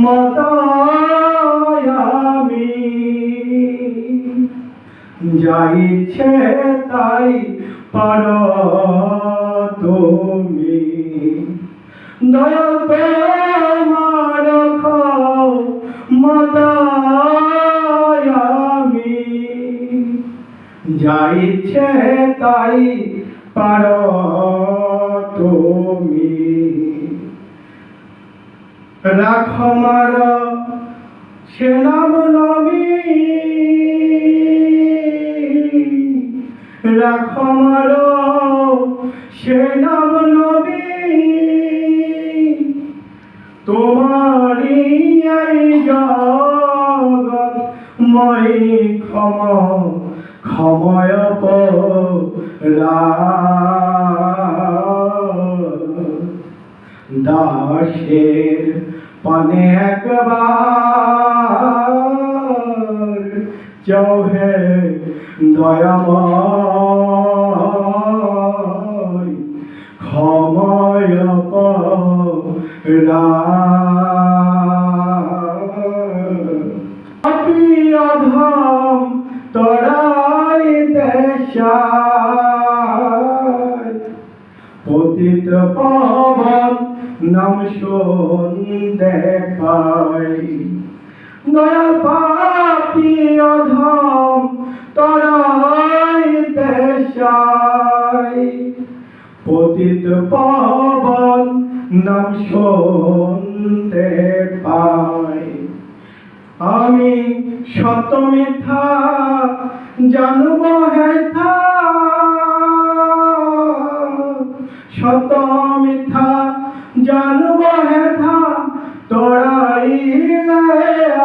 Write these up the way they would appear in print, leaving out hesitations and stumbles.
মতায় আমি যা ইচ্ছে তাই পারো তুমি দয়া তোমার মতায় আমি যা ইচ্ছে তাই পারো তুমি রাখো মার সে নাম নবী রাখো মার সে নাম নবী তোমারি এই জগৎ মই ক্ষময় দাসের পানে একবার চৌহে দয়াময় ক্ষময় অধম তরাই দেশায় পতিত পাবন নাম শুনতে পাই দয়া পাপি অধম তরাই দেশায় পতিত পাবন নাম শুনতে পাই আমি সত্য মিথ্যা জানব হেথা সত্য মিথ্যা জানব হেথা তোরাইলে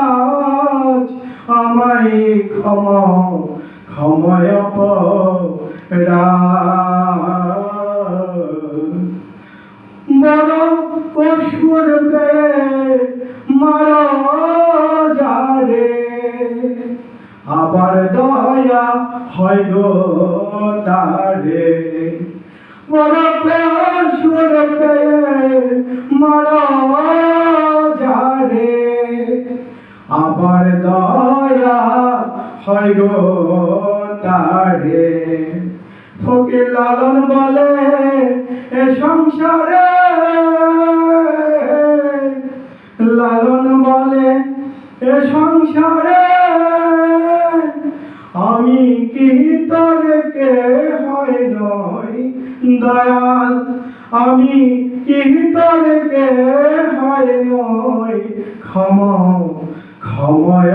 আজ আমায় ক্ষময় বড় পশুর মার যারে আবার দয়া হয় গো তারে বড় পশুর মার যারে আবার দয়া হয় গো তারে ফকির লালন বলে এ সংসারে লালন বলে এ সংসারে আমি কি তোরকে হয় নয় দয়াল আমি কি তোরকে হয় নয় ক্ষময় ক্ষময়